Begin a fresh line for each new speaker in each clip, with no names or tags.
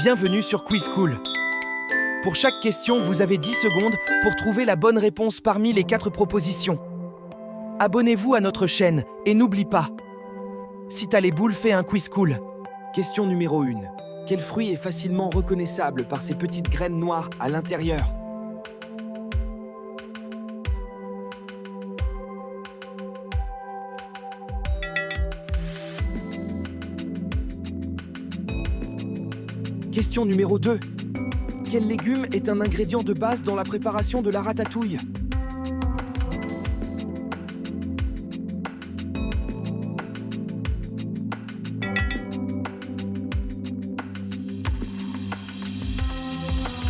Bienvenue sur Quiz School. Pour chaque question, vous avez 10 secondes pour trouver la bonne réponse parmi les 4 propositions. Abonnez-vous à notre chaîne et n'oublie pas, si t'as les boules, fais un Quiz School. Question numéro 1. Quel fruit est facilement reconnaissable par ses petites graines noires à l'intérieur? Question numéro 2. Quel légume est un ingrédient de base dans la préparation de la ratatouille?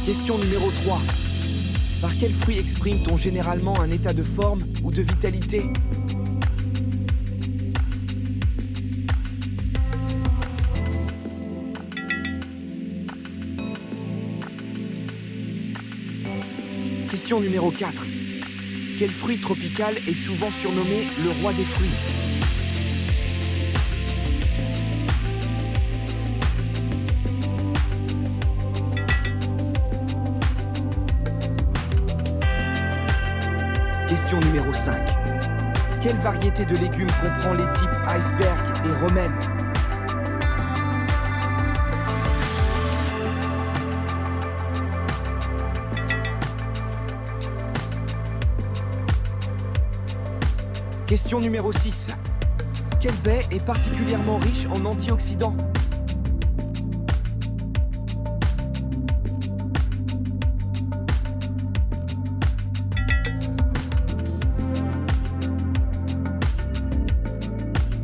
Question numéro 3. Par quel fruit exprime-t-on généralement un état de forme ou de vitalité? Question numéro 4. Quel fruit tropical est souvent surnommé le roi des fruits? Question numéro 5. Quelle variété de légumes comprend les types iceberg et romaine? Question numéro 6. Quelle baie est particulièrement riche en antioxydants?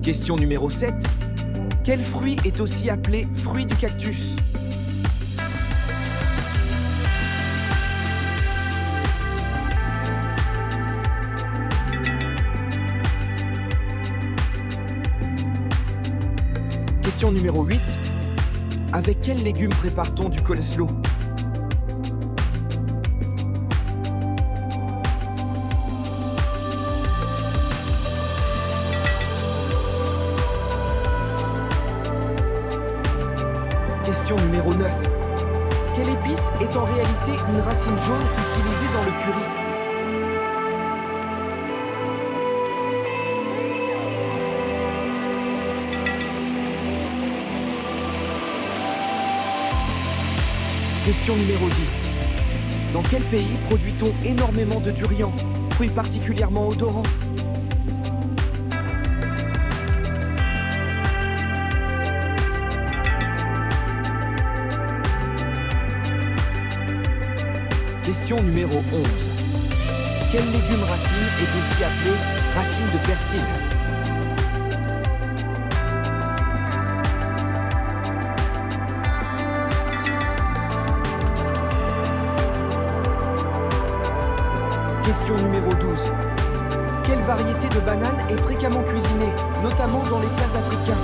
Question numéro 7. Quel fruit est aussi appelé fruit du cactus? Question numéro 8. Avec quel légume prépare-t-on du coleslaw? Question numéro 9. Quelle épice est en réalité une racine jaune utilisée dans le curry? Question numéro 10. Dans quel pays produit-on énormément de durian, fruit particulièrement odorant? Question numéro 11. Quel légume racine est aussi appelé racine de persil? Question numéro 12. Quelle variété de banane est fréquemment cuisinée, notamment dans les plats africains?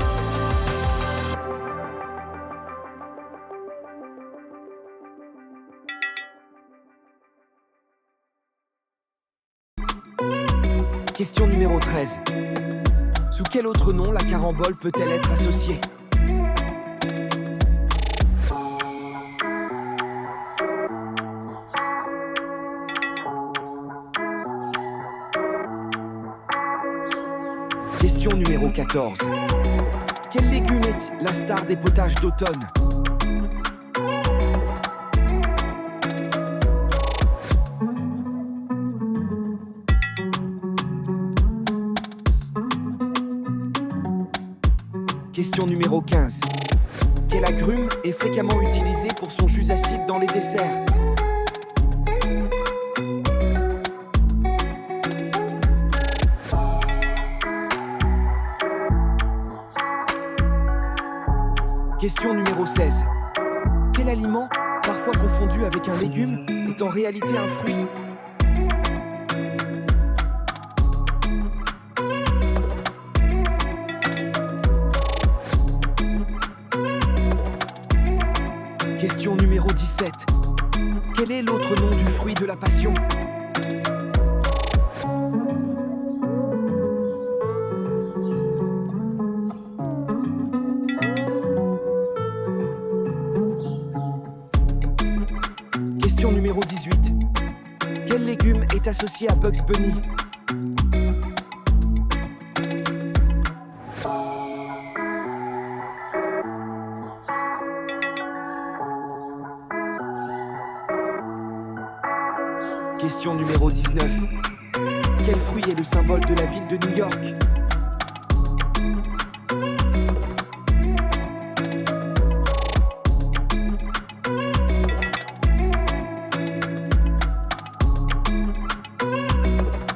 Question numéro 13. Sous quel autre nom la carambole peut-elle être associée? Question numéro 14. Quel légume est la star des potages d'automne? Question numéro 15. Quel agrume est fréquemment utilisé pour son jus acide dans les desserts? Question numéro 16. Quel aliment, parfois confondu avec un légume, est en réalité un fruit? Question numéro 17. Quel est l'autre nom du fruit de la passion? Question numéro 18. Quel légume est associé à Bugs Bunny? Question numéro 19. Quel fruit est le symbole de la ville de New York?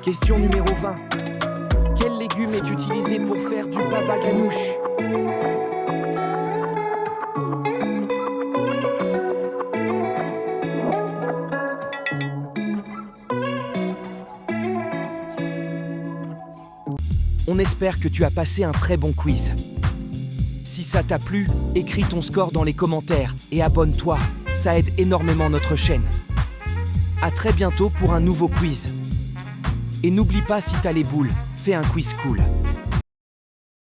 Question numéro 20. Quel légume est utilisé pour faire du baba ganoush? On espère que tu as passé un très bon quiz. Si ça t'a plu, écris ton score dans les commentaires et abonne-toi, ça aide énormément notre chaîne. À très bientôt pour un nouveau quiz. Et n'oublie pas, si t'as les boules, fais un quiz cool.